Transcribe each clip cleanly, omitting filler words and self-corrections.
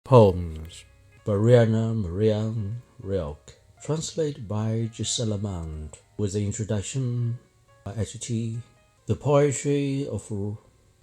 Poems by RAINER RILKE, translated by Gisela Mount, with the introduction by H.T. The poetry of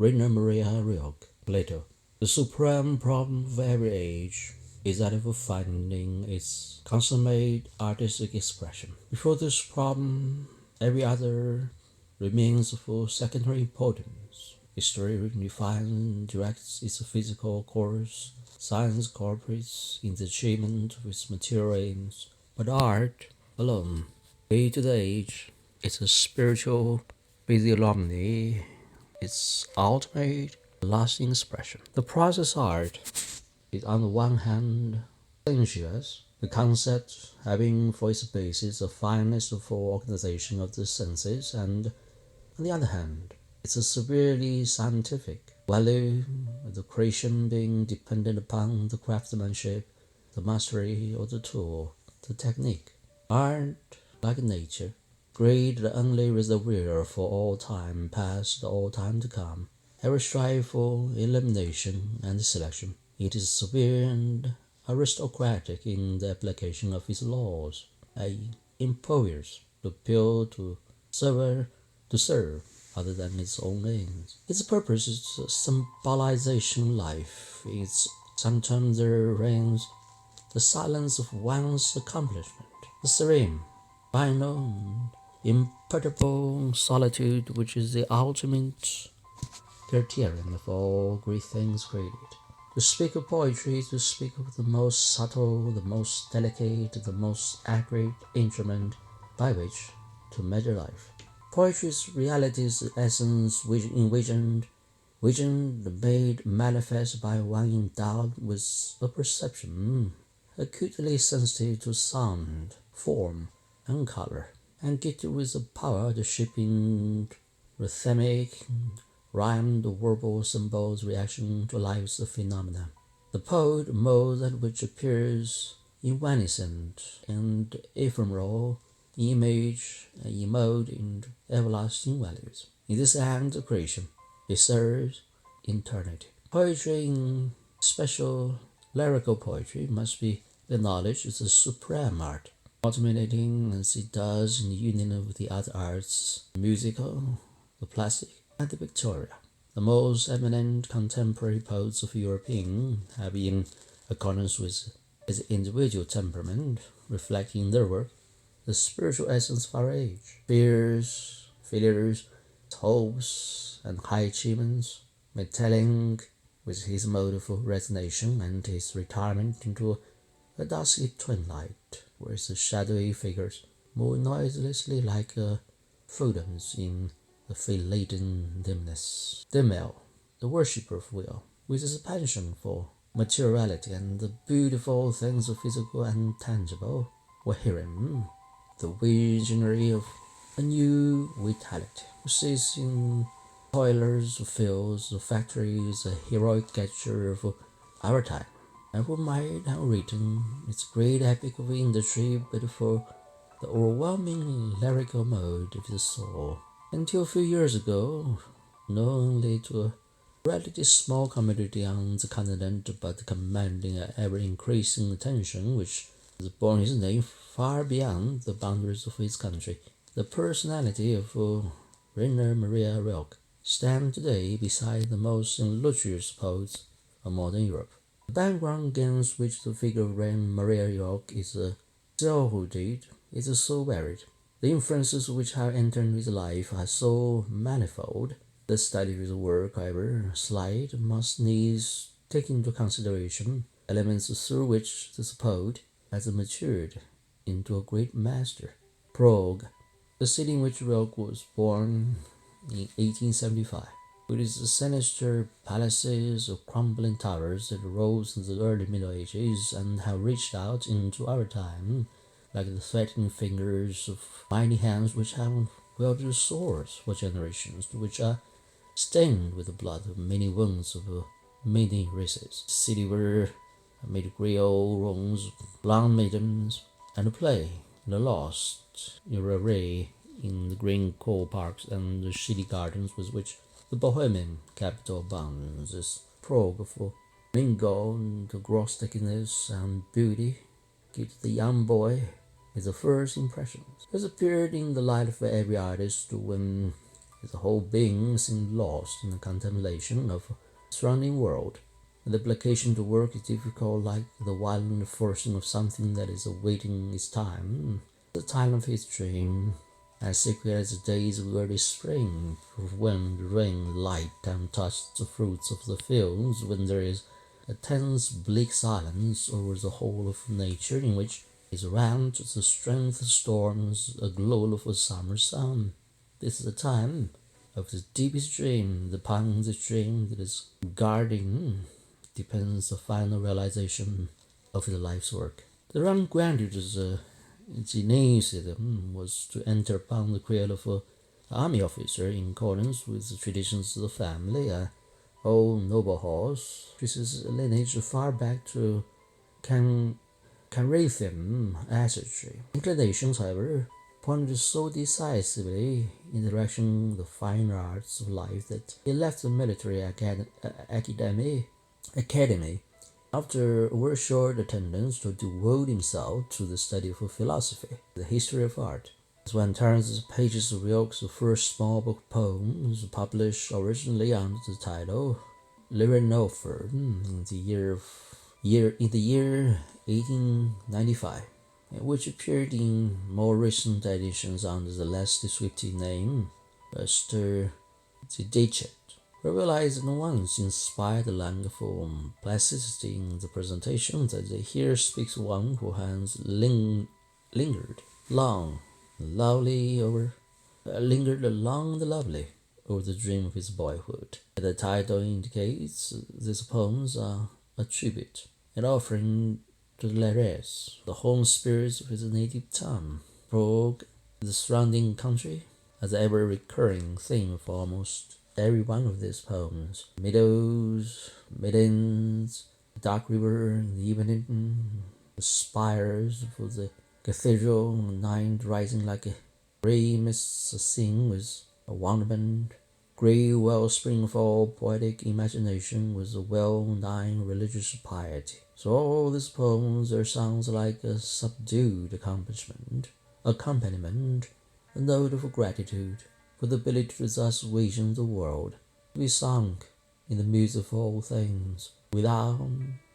RAINER RILKE. Plato. The supreme problem of every age is that of finding its consummate artistic expression. Before this problem, every other remains of secondary importance. History defines, directs its physical course. Science cooperates in the achievement of its material aims, but art alone, key to the age, is a spiritual physiognomy, its ultimate, lasting expression. The process art is on the one hand sensuous, the concept having for its basis the fineness of organization of the senses, and on the other hand, it's a severely scientific value, the creation being dependent upon the craftsmanship, the mastery of the tool, the technique. Art, like nature, great the only reservoir for all time past, all time to come, ever strive for elimination and selection. It is severe and aristocratic in the application of its laws, impervious to appeal to serve other than its own ends. Its purpose is symbolization life. Its sometimes there reigns the silence of one's accomplishment, the serene, final, imperturbable solitude which is the ultimate criterion of all great things created. To speak of poetry is to speak of the most subtle, the most delicate, the most accurate instrument by which to measure life. Poetry's reality's essence envisioned, made manifest by one endowed with a perception acutely sensitive to sound, form, and color, and gifted with the power to shape in rhythmic, rhymed verbal symbols reaction to life's phenomena. The poet mode that which appears evanescent and ephemeral, image and emote in everlasting values. In this act of creation, it serves eternity. Poetry, in special lyrical poetry, must be acknowledged as a supreme art, culminating as it does in the union of the other arts, the musical, the plastic, and the pictorial. The most eminent contemporary poets of European have, in accordance with his individual temperament, reflecting in their work the spiritual essence of our age, fears, failures, hopes, and high achievements, metalling with his mode of resignation and his retirement into a dusky twilight, where the shadowy figures move noiselessly like phantoms in the fate-laden dimness. Demel, the worshipper of will, with his passion for materiality and the beautiful things of physical and tangible, were herein the visionary of a new vitality, who sees in toilers, fields, factories, a heroic gesture of our time, and who might have written its great epic of industry but for the overwhelming lyrical mode of the soul. Until a few years ago, known only to a relatively small community on the continent, but commanding an ever-increasing attention which has borne his name far beyond the boundaries of his country. The personality of RAINER RILKE stands today beside the most illustrious poets of modern Europe. The background against which the figure of RAINER RILKE is silhouetted is so varied. The influences which have entered his life are so manifold. The study of his work, however slight, must needs take into consideration elements through which this poet has matured into a great master. Prague, the city in which Rilke was born in 1875, with its sinister palaces of crumbling towers that rose in the early Middle Ages and have reached out into our time like the threatening fingers of mighty hands which have wielded swords for generations, which are stained with the blood of many wounds of many races. The city where made grey old rooms, blonde maidens, and a play, the lost array in the green coal parks and the shady gardens with which the Bohemian capital abounds. This Prague for mingle the grotesqueness and beauty gives the young boy his first impressions. It appeared in the light of every artist when his whole being seemed lost in the contemplation of the surrounding world. The application to work is difficult, like the violent forcing of something that is awaiting its time. The time of his dream, as secret as the days of early spring, when the rain light and touch the fruits of the fields, when there is a tense, bleak silence over the whole of nature, in which is around the strength of storms, a glow of a summer sun. This is the time of the deepest dream, upon the dream that is guarding depends the final realization of his life's work. The wrong grandiose gymnasium was to enter upon the career of an army officer in accordance with the traditions of the family. Old noble horse traces a lineage far back to Carinthian ancestry. Inclinations, however, pointed so decisively in the direction of the fine arts of life that he left the military academy after a very short attendance to devote himself to the study of philosophy, the history of art. As one turns the pages of Rilke's first small book of poems, published originally under the title "RAINER" in the year 1895, which appeared in more recent editions under the less descriptive name "Stir the Decet." We realize at once, in spite of the lack of plasticity in the presentation, that here speaks one who has lingered long and lovely over the dream of his boyhood. The title indicates these poems are a tribute, an offering to the lares, the home spirits of his native town. Prague, the surrounding country, as a ever-recurring theme for almost every one of these poems. Meadows, maidens, the dark river in the evening, the spires of the cathedral, night rising like a grey mist, a scene with a wonderment, grey wellspring of all poetic imagination with a well-nigh religious piety. So all these poems are sounds like a subdued accompaniment, a note of gratitude for the ability to thus vision the world, to be sunk in the midst of all things. Without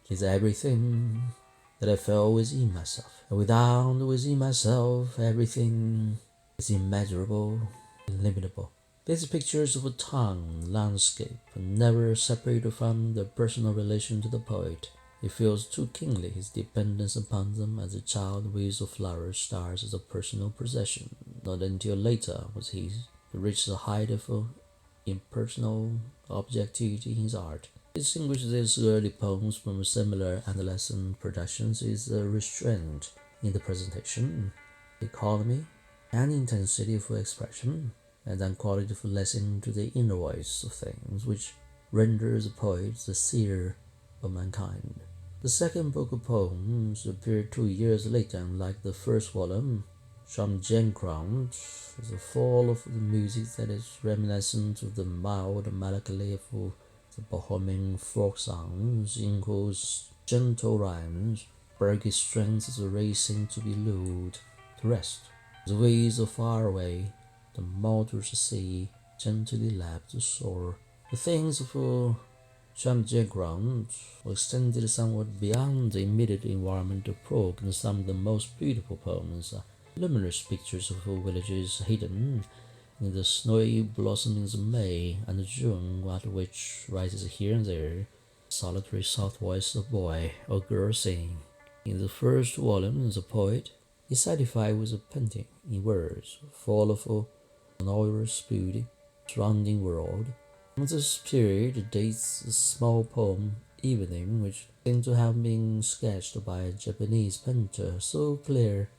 is everything that I felt within myself, and within myself everything is immeasurable, illimitable. These pictures of a town landscape are never separated from the personal relation to the poet. He feels too keenly his dependence upon them as a child views the flower stars as a personal possession. Not until later was he to reach the height of impersonal objectivity in his art. Distinguishes these early poems from similar adolescent productions is the restraint in the presentation, economy, and intensity of expression, and then quality of lesson to the inner voice of things, which renders the poet the seer of mankind. The second book of poems appeared 2 years later, and like the first volume, Crown is full of the music that is reminiscent of the mild melancholy of the Bohemian folk songs, in whose gentle rhymes Berg's strength is racing to be lulled to rest. The waves are far away, the motor's sea gently lapped the shore. The things of Ground were extended somewhat beyond the immediate environment of Prague, and some of the most beautiful poems are luminous pictures of villages hidden in the snowy blossomings of May and June, out of which rises here and there solitary soft voice of a boy or girl singing. In the first volume, the poet is satisfied with a painting in verse, full of an oilers beauty, surrounding world. From this period dates a small poem, Evening, which seems to have been sketched by a Japanese painter. So clear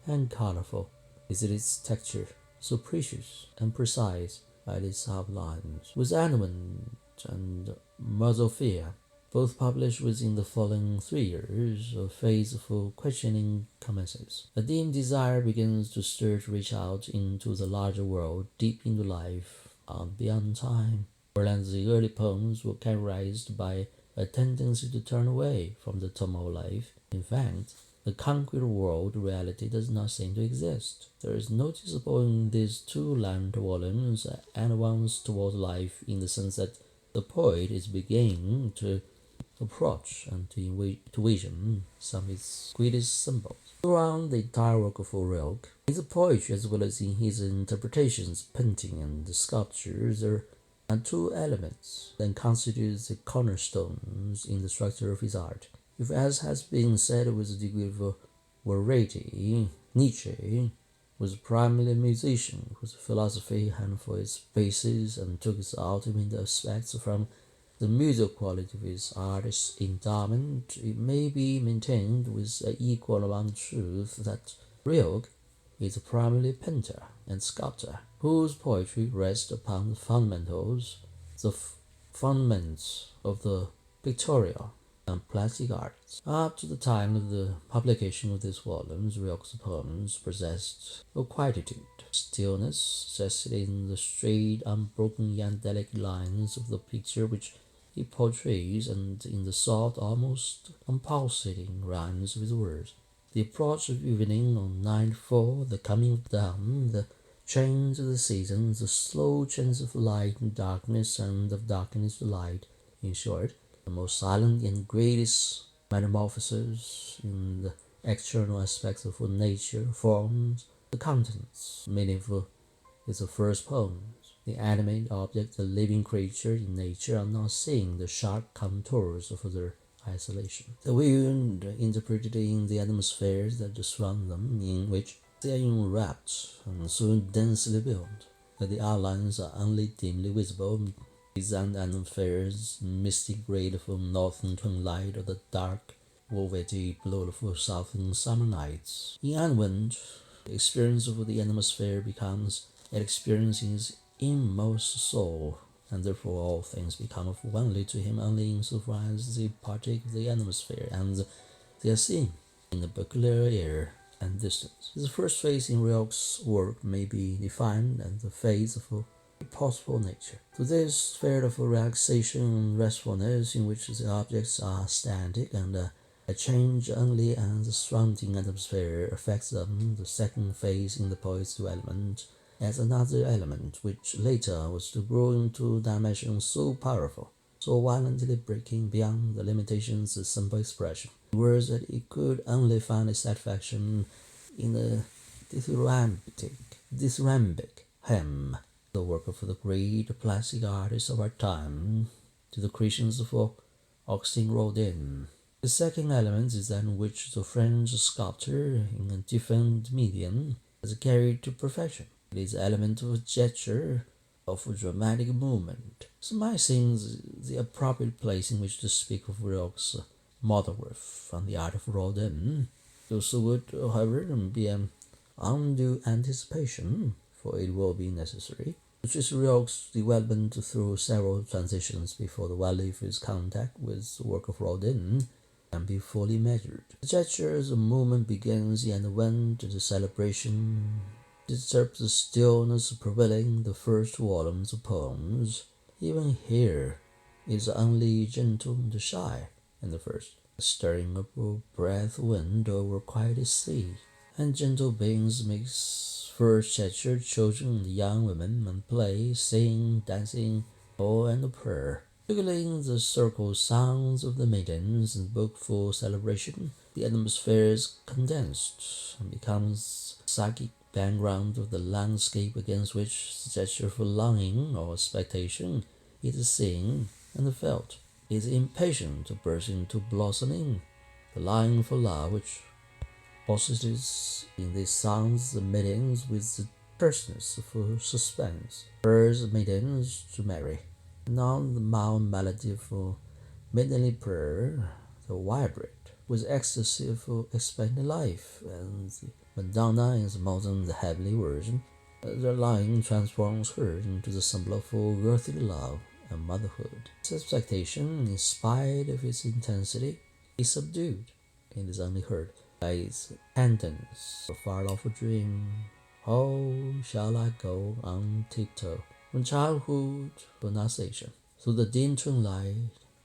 and colorful is its texture, so precious and precise are its outlines. With Adamant and Mazophia, both published within the following 3 years, a phase of questioning commences. A dim desire begins to stir to reach out into the larger world, deep into life, and beyond time. Whereas the early poems were characterized by a tendency to turn away from the turmoil life. In fact, the concrete world reality does not seem to exist. There is noticeable in these two lined volumes an advance towards life in the sense that the poet is beginning to approach and to vision some of its greatest symbols. Throughout the entire work of RILKE, in his poetry as well as in his interpretations, painting and sculptures, there are two elements that constitute the cornerstones in the structure of his art. If, as has been said with a degree of variety, Nietzsche was primarily a musician whose philosophy had for its basis and took its ultimate aspects from the musical quality of his artist's endowment. It may be maintained with an equal amount of truth that RILKE is a primarily painter and sculptor whose poetry rests upon the fundamentals of the pictorial and plastic arts. Up to the time of the publication of these volumes, RILKE's poems possessed a quietude, stillness, zested in the straight, unbroken, yet delicate lines of the picture which he portrays, and in the soft, almost unpulsating rhymes of his words. The approach of evening on nightfall, the coming of dawn, the change of the seasons, the slow change of light and darkness, and of darkness to light, in short, the most silent and greatest metamorphoses in the external aspects of nature forms the contents meaningful is the first poem. The animate object, the living creature in nature, are not seeing the sharp contours of their isolation. The wind interpreted in the atmospheres that surround them, in which they are enwrapped and so densely built that the outlines are only dimly visible. These atmospheres, mystic ray of northern twilight or the dark, velvety blue of southern summer nights. In Advent, the experience of the atmosphere becomes an experience in his inmost soul, and therefore all things become friendly to him only insofar as they partake of the atmosphere, and they are seen in the peculiar air and distance. His first phase in RILKE's work may be defined as the phase of a possible nature. To this sphere of relaxation and restfulness in which the objects are static and a change only as the surrounding atmosphere affects them, the second phase in the poet's development as another element which later was to grow into dimensions so powerful, so violently breaking beyond the limitations of simple expression, words that it could only find its satisfaction in the dithyrambic hymn, the work of the great plastic artists of our time, to the creations of Augustin Rodin. The second element is that which the French sculptor, in a different medium, has carried to perfection. It is the element of gesture, of dramatic movement. So might seem the appropriate place in which to speak of RILKE's monograph on the art of Rodin. Those would, however, be an undue anticipation, for it will be necessary to trace RILKE's development through several transitions before the value of his contact with the work of Rodin can be fully measured. The gesture as a movement begins and when to the celebration disturbs the stillness prevailing in the first volumes of poems. Even here is only gentle and shy in the first, stirring up a breath wind over quiet sea, and gentle beings makes first gesture children and young women and play, sing, dancing, all and prayer. Particularly in the circle sounds of the maidens and bookful celebration, the atmosphere is condensed and becomes psychic background of the landscape against which the gesture for longing or expectation is seen and felt. It is impatient to burst into blossoming. The line for love which posits in these sounds the maidens with the terseness of suspense, urges maidens to marry. Now the mild melody of maidenly prayer, the vibrate with ecstasy of expectant life, and the Madonna is more than the heavenly virgin. The line transforms her into the symbol of earthly love and motherhood. This expectation, in spite of its intensity, is subdued and is only heard by its cadence, a far-off dream. How shall I go on tiptoe from childhood to Annihilation, through the dim twilight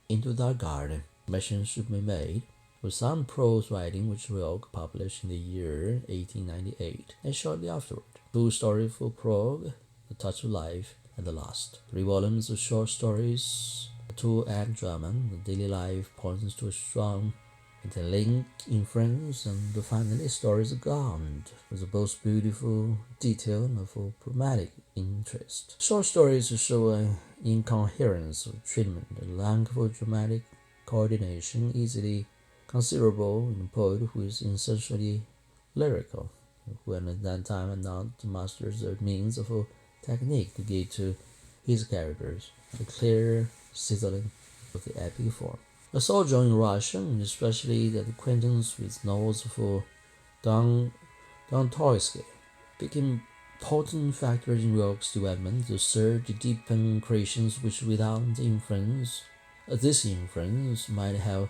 into that garden. Mention should be made for some prose writing which Rilke published in the year 1898 and shortly afterward. Two stories for Prague, The Touch of Life, and The Last. 3 volumes of short stories, a 2-act drama, The Daily Life points to a strong interlinked inference, and finally stories gone with a both beautiful detail and full dramatic interest. Short stories show an incoherence of treatment, a lack of dramatic coordination easily considerable in a poet who is essentially lyrical, who at that time had not mastered the means of a technique to give to his characters the clear sizzling of the epic form. A sojourn in Russia, and especially the acquaintance with novels of Dostoevsky, became important factors in Rilke's development to serve to deepen creations which without this influence might have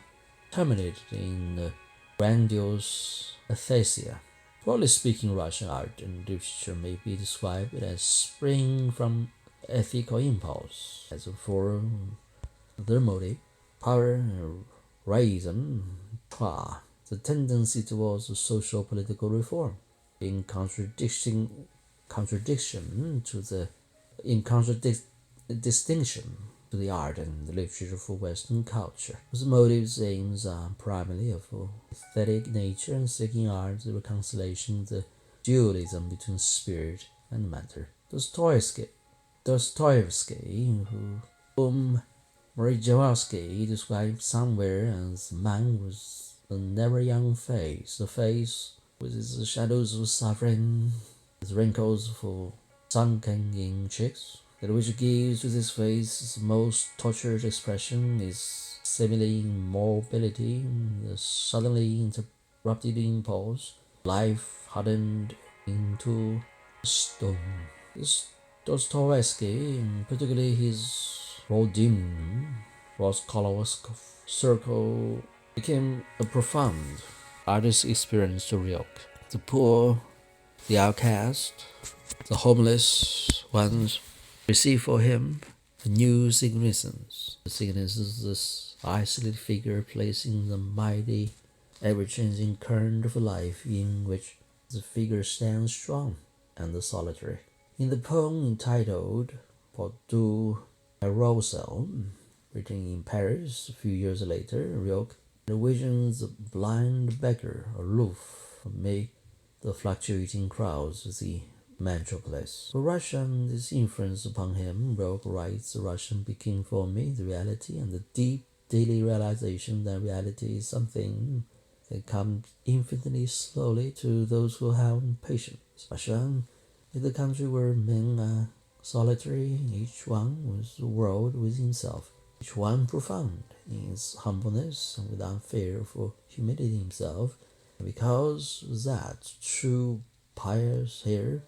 terminated in grandiose aesthesia. Broadly speaking, Russian art and literature may be described as spring from ethical impulse, as for their motive, power, reason, the tendency towards social political reform, in distinction to the art and the literature for Western culture. Whose motives aims are primarily of aesthetic nature and seeking art the reconciliation, the dualism between spirit and matter. Dostoevsky, whom Marijewski described somewhere as a man with a never young face, the face with its shadows of suffering, its wrinkles for sunken in cheeks, that which gives to this face its most tortured expression is seemingly immobility, the suddenly interrupted impulse, life hardened into stone. This Dostoevsky, and particularly his Rodin, rose-colored circle, became a profound artist's experience to Rilke. The poor, the outcast, the homeless ones receive for him a new significance. The significance of this isolated figure placed in the mighty, ever-changing current of life in which the figure stands strong and solitary. In the poem entitled Pour Carousel, written in Paris a few years later, Rilke envisions the blind beggar aloof amid the fluctuating crowds of the metropolis. For Russian, this influence upon him, Rilke writes, the Russian became for me the reality and the deep daily realization that reality is something that comes infinitely slowly to those who have patience. Russian is the country where men are solitary, each one with the world within himself, each one profound in his humbleness and without fear for humiliating himself, and because of that true pious here,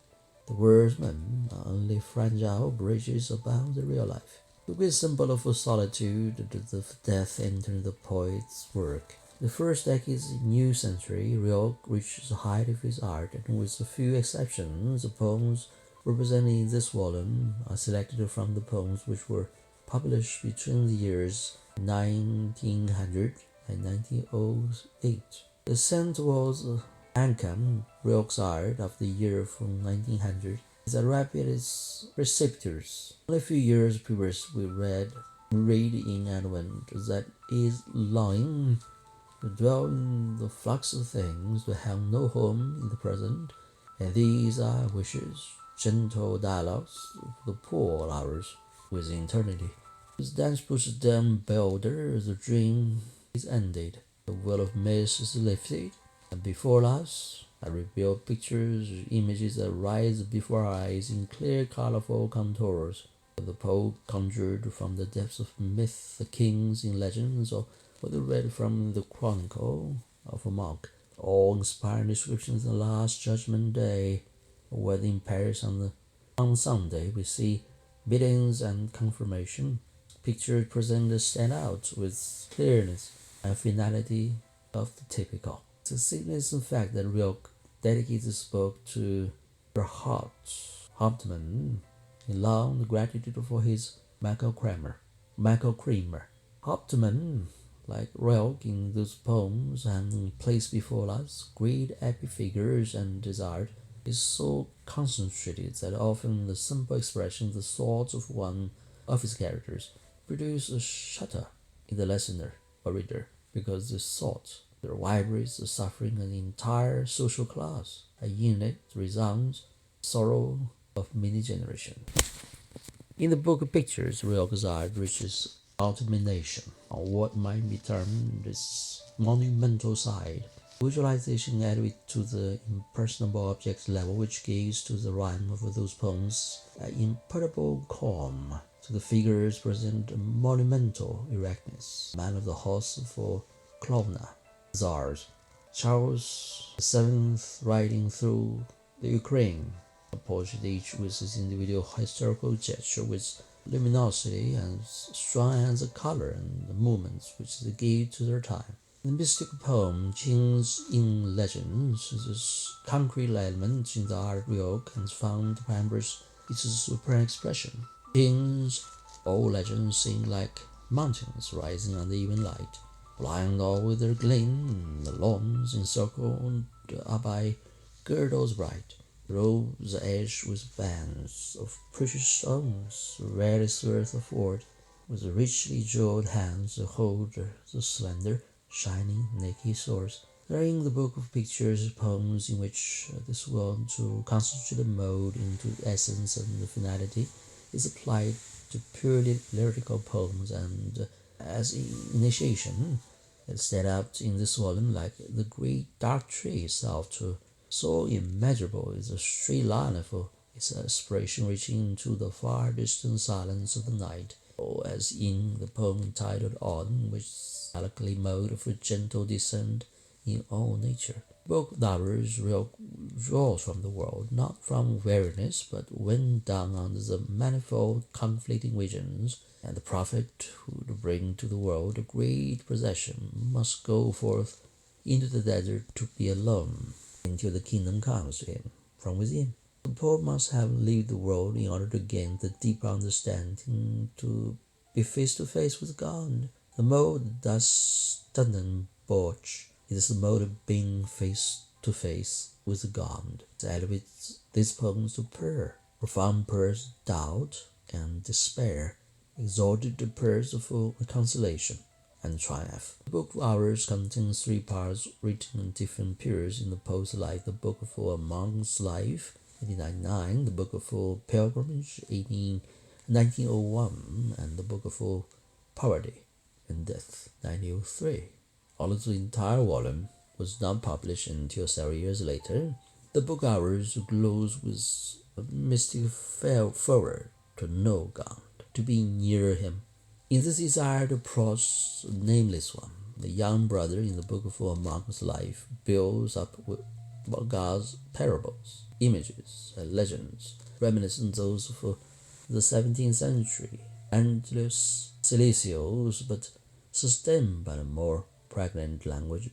the wordsmen are only fragile bridges above the real life. To be a symbol of solitude, the death entered the poet's work. The first decades of the new century, Rilke reached the height of his art, and with a few exceptions, the poems represented in this volume are selected from the poems which were published between the years 1900 and 1908. The ascent towards Ankam, Rilke's art of the year from 1900, is as rapid as precipitous. Only a few years previous we read in Advent that is longing to dwell in the flux of things, to have no home in the present, and these are wishes, gentle dialogues of the poor hours with eternity. As dance pushes down bolder, the dream is ended, the veil of mist is lifted, and before us are revealed pictures, images that rise before our eyes in clear, colorful contours. The poet conjured from the depths of myth the kings in legends, or whether read from the chronicle of a monk, awe-inspiring descriptions of the Last Judgment Day, or whether in Paris on Sunday we see biddings and confirmation. Pictures presented stand out with clearness and finality of the typical. It's a significant fact that Rilke dedicated this book to Gerhard Hauptmann in long gratitude for his Michael Kramer. Optimum, like RILKE in those poems and placed before us great epic figures and desire, is so concentrated that often the simple expression of the thoughts of one of his characters produce a shudder in the listener or reader, because the thought there vibrates the suffering of an entire social class, a unit resounds sorrow of many generations. In the book of pictures, RILKE's art reaches culmination on what might be termed its monumental side. Visualization added to the impersonable object level, which gives to the rhyme of those poems an imperturbable calm. To the figures present a monumental erectness. Man of the horse for Klovna, Tsars, Charles VII riding through the Ukraine, approached each with his individual historical gesture with luminosity and strong hands of color and the movements which they gave to their time. In the mystical poem Kings in Legends, this concrete element in the art RILKE has found to embrace its supreme expression. Kings, all legends seem like mountains rising under even light, flying all with their gleam, the lawns encircled are by girdles bright, robes edged with bands of precious stones, the rarest earth afford, with richly jeweled hands that hold the slender, shining, naked swords. There are in the book of pictures poems in which this world to constitute a mode into essence and the finality is applied to purely lyrical poems, and as initiation, it set out in this volume like the great dark tree itself, to so immeasurable is the straight line of its aspiration reaching into the far distant silence of the night, or as in the poem entitled Autumn, which is a delicately mode of a gentle descent in all nature. Book lovers will draw from the world, not from weariness, but when down under the manifold conflicting visions, and the prophet who would bring to the world a great possession must go forth into the desert to be alone until the kingdom comes to him from within. The poet must have lived the world in order to gain the deeper understanding, to be face to face with God. The mode thus doesn't botch. It is the mode of being face to face with God. It elevates these poems to prayer, profound prayers of doubt and despair, exalted to prayers of reconciliation and triumph. The Book of Hours contains 3 parts written in different periods in the post, like the Book of a Monk's Life, 1899, the Book of Pilgrimage, 1901, and the Book of Poverty and Death, 1903. Although the entire volume was not published until several years later, the Book Hours glows with a mystic fervor to know God, to be near Him. In this desire to approach the Nameless One, the young brother in the Book of a Monk's Life builds up with God's parables, images, and legends, reminiscent those of the 17th century, endless silicious, but sustained by a more pregnant language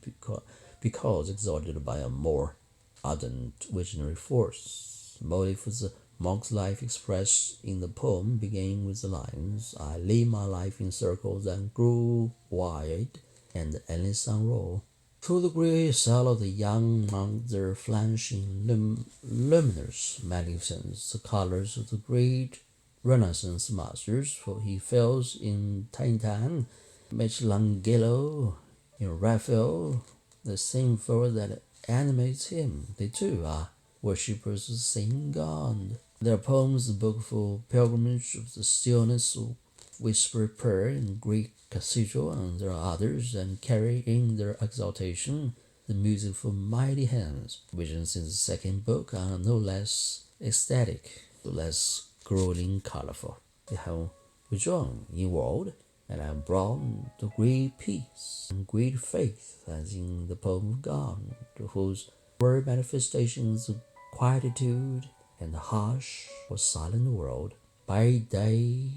because exalted by a more ardent visionary force. The motive of the monk's life expressed in the poem began with the lines, I lived my life in circles and grew wide and endless unroll. Through the grey cell of the young monk there flash in luminous magnificence the colors of the great Renaissance masters, for he feels in Tintin, Michelangelo, in Raphael, the same fervor that animates him. They too are worshippers of the same God. Their poems, the Book of Pilgrimage, of the stillness of whispered prayer in Greek cathedral, and there are others that carry in their exaltation the music of mighty hands. Visions in the second book are no less ecstatic, no less grueling colorful. They have withdrawn inward and have brought the great peace and great faith, as in the poem of God, to whose word manifestations of quietude and the harsh or silent world. By day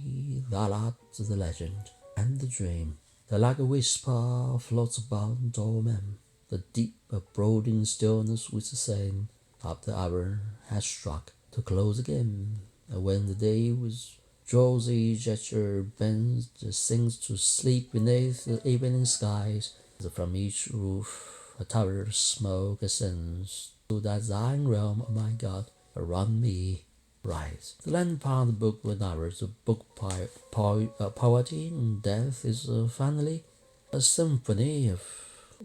thou art the legend and the dream that like a whisper floats about all men. The deep brooding stillness which the same after hour has struck to close again, and when the day was drowsy gesture bends the sings to sleep beneath the evening skies. From each roof a tower of smoke ascends to that thine realm, O my God, around me rise. The land upon the book with hours, the book poverty and death is finally a symphony of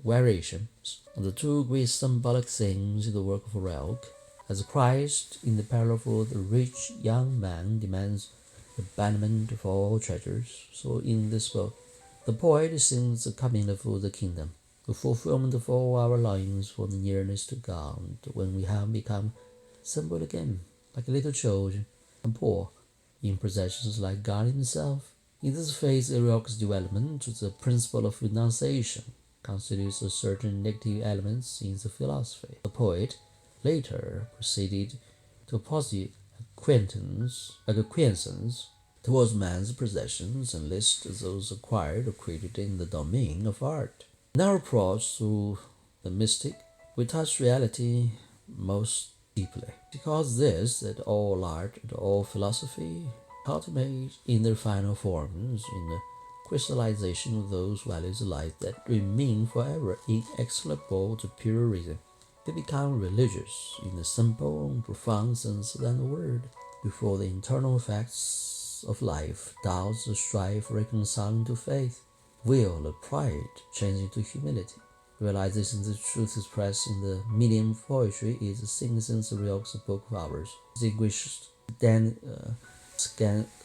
variations. And the two great symbolic things in the work of RILKE, as Christ in the parable of the rich young man demands the abandonment of all treasures, so in this book the poet sings the coming of the kingdom, the fulfillment of all our longings for the nearness to God, when we have become simple again, like little children, and poor in possessions like God Himself. In this phase, RILKE's development to the principle of renunciation constitutes a certain negative elements in the philosophy. The poet later proceeded to posit acquiescence towards man's possessions and list those acquired or created in the domain of art. In our approach to the mystic, we touch reality most deeply, because this, that all art and all philosophy cultivate in their final forms, in the crystallization of those values of life that remain forever inexorable to pure reason. They become religious in the simple and profound sense of that word. Before the internal facts of life, doubts or strife reconciling to faith, will or pride changing to humility. Realization of the truth expressed in the medium of poetry is a significant RILKE's book of hours. Distinguished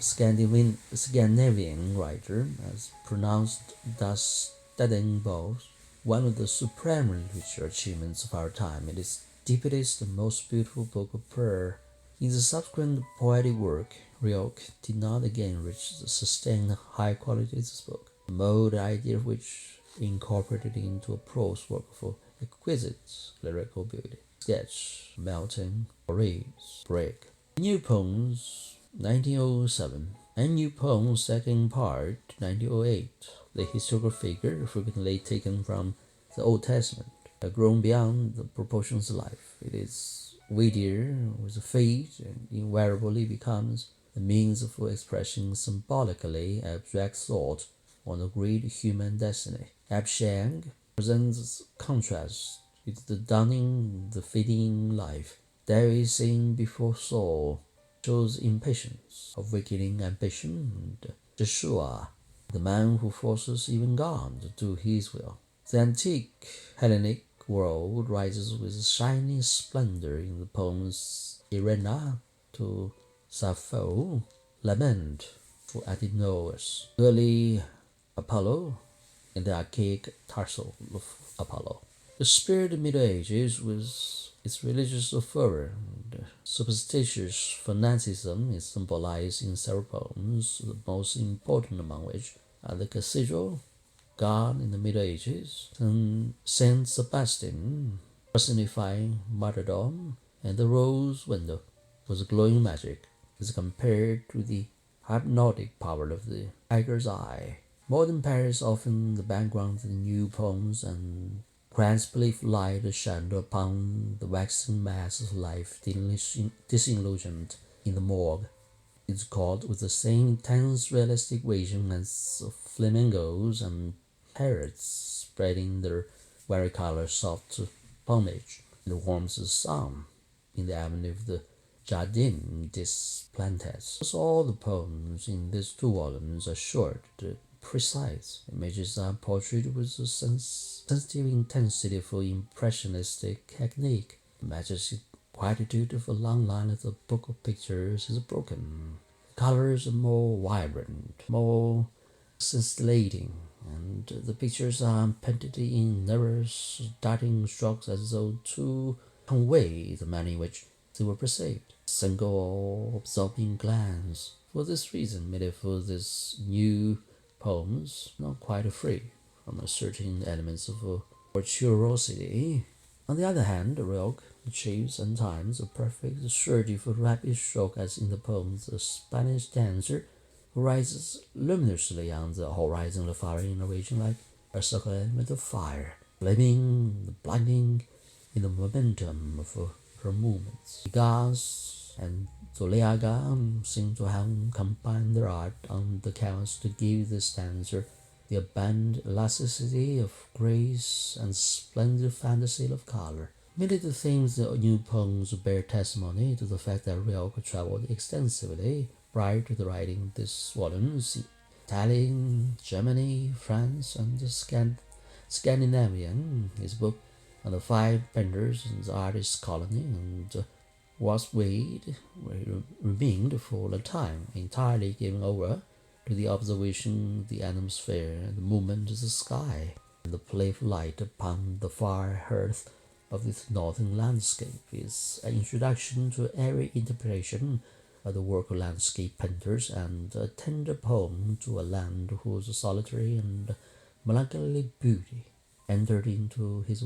Scandinavian writer has pronounced thus that it involves one of the supreme literature achievements of our time. It is deepest and most beautiful book of prayer. In the subsequent poetic work, RILKE did not again reach the sustained high quality of this book, the mode idea of which incorporated into a prose work of exquisite lyrical beauty. Sketch, Melting, Reeds, Break. New Poems, 1907, and New Poems, second part, 1908. The historical figure frequently taken from the Old Testament, have grown beyond the proportions of life. It is weightier with the fate and invariably becomes the means of expressing symbolically abstract thought on the great human destiny. Abshang presents contrast with the dawning, the fading life. There is seen before Saul, shows impatience, awakening ambition, and Joshua, the man who forces even God to do his will. The antique Hellenic world rises with shining splendor in the poems Irena to Sappho, Lament for Antinous, early Apollo, and the archaic Tarsal of Apollo. The spirit of the Middle Ages was its religious fervor and superstitious fanaticism is symbolized in several poems, the most important among which are the Cathedral, God in the Middle Ages, and Saint Sebastian personifying martyrdom, and the Rose Window was glowing magic as compared to the hypnotic power of the tiger's eye. Modern Paris often the background of the new poems, and Grant's belief light a shadow upon the waxing mass of life disillusioned in the morgue. It's called with the same intense realistic vision as of flamingos and parrots spreading their varicolored soft plumage in the warmth of the sun in the avenue of the Jardin des Plantes. All the poems in these two volumes are short, precise. Images are portrayed with a sensitive intensity for impressionistic technique. The majestic quietude of a long line of the book of pictures is broken. The colors are more vibrant, more scintillating, and the pictures are painted in nervous, darting strokes as though to convey the manner in which they were perceived. Single absorbing glance. For this reason, many of these new poems are not quite free from certain elements of virtuosity. On the other hand, RILKE achieves sometimes a perfect surety for rapid stroke, as in the poems The Spanish Dancer, who rises luminously on the horizon of our innovation like a circular element of fire, flaming, blinding in the momentum of her movements. He guards and Zuliaga seem to have combined their art on the canvas to give the stanza the abundant elasticity of grace and splendid fantasy of color. Many of the themes the new poems bear testimony to the fact that Rilke traveled extensively prior to the writing this volume. Italy, Germany, France, and Scandinavian. His book on the five painters and the artist colony and was remained for a time entirely given over to the observation of the atmosphere, the movement of the sky, and the playful light upon the far hearth of this northern landscape is an introduction to every interpretation of the work of landscape painters and a tender poem to a land whose solitary and melancholy beauty entered into his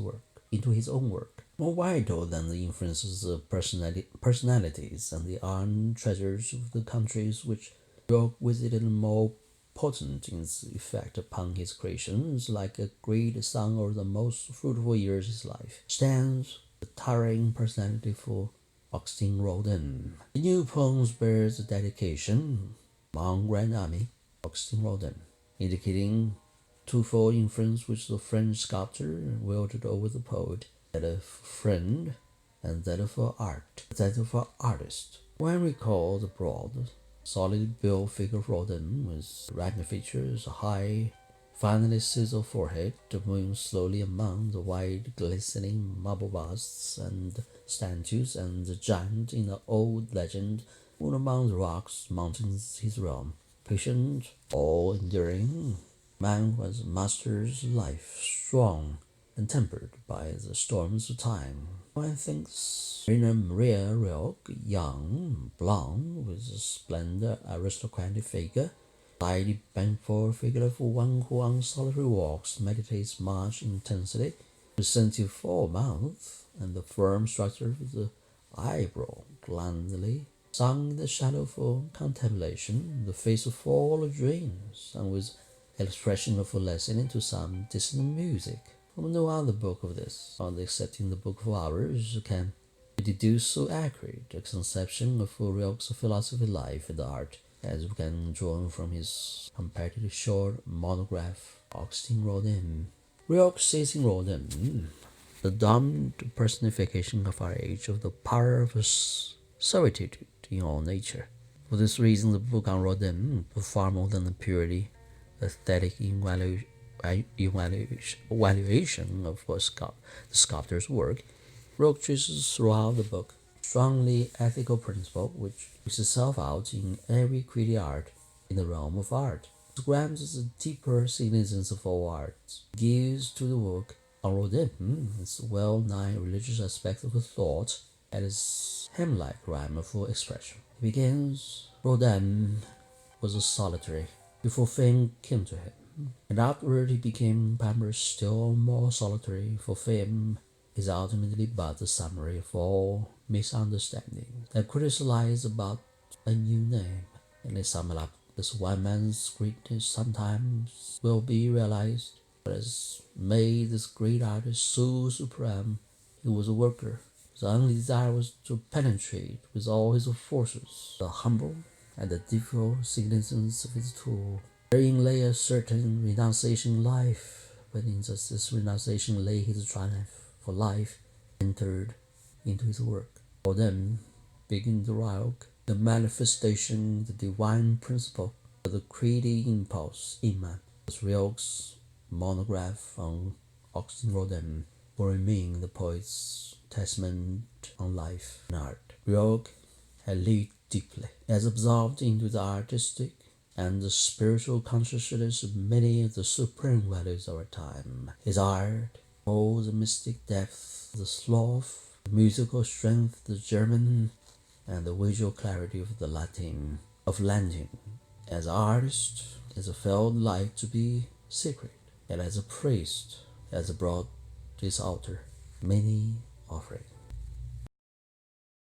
own work. More vital than the influences of personalities and the art treasures of the countries which York visited, more potent in its effect upon his creations, like a great song or the most fruitful years of his life, stands the towering personality for Augustin Rodin. The new poems bears the dedication, Mon Grand Ami, Augustin Rodin, indicating twofold influence which the French sculptor wielded over the poet, that of friend and that of art, that of artist. When recalled the broad, solid built figure of Rodin with ragged features, a high, finely chiseled forehead, moving slowly among the wide, glistening marble busts and statues, and the giant in the old legend, who among the rocks, mountains, his realm, patient, all-enduring. Man was master's life, strong and tempered by the storms of time. One thinks Rainer Maria Rilke, young, blonde, with a splendid aristocratic figure, slightly bent forward figure of one who on solitary walks meditates much intensity, the sensitive full mouth, and the firm structure of the eyebrow, gladly sunk in the shadow for contemplation, the face full of dreams, and with expression of listening to some distant music. From no other book of this, excepting the Book of Hours, can be deduced so accurate a conception of Rilke's philosophy, life, and art as we can draw from his comparatively short monograph, Augustin Rodin. Rilke says in Rodin, the dominant personification of our age of the power of servitude in all nature. For this reason, the book on Rodin was far more than a purely aesthetic evaluation of the sculptor's work. Rilke traces throughout the book strongly ethical principle which works itself out in every creative art in the realm of art. It grants the deeper significance of all arts, gives to the work on Rodin its well-nigh religious aspect of the thought and its hymn-like rhyme for expression. He begins, Rodin was a solitary before fame came to him, and afterward he became perhaps still more solitary, for fame is ultimately but the summary of all misunderstanding that crystallize about a new name. And they sum it up, this one man's greatness sometimes will be realized, but has made this great artist so supreme. He was a worker. His only desire was to penetrate with all his forces the humble and the difficult significance of his tool. Therein lay a certain renunciation in life, but in just this renunciation lay his triumph, for life entered into his work. For them, begin the Rilke, the manifestation, the divine principle of the creative impulse in man. As Rilke's monograph on Augustin Rodin will remain the poet's testament on life and art. Rilke had lived deeply, as absorbed into the artistic and the spiritual consciousness of many of the supreme values of our time. His art, all the mystic depth, the sloth, the musical strength, the German, and the visual clarity of the Latin. As an artist, as a felt life to be secret, and as a priest, has brought to his altar many offerings.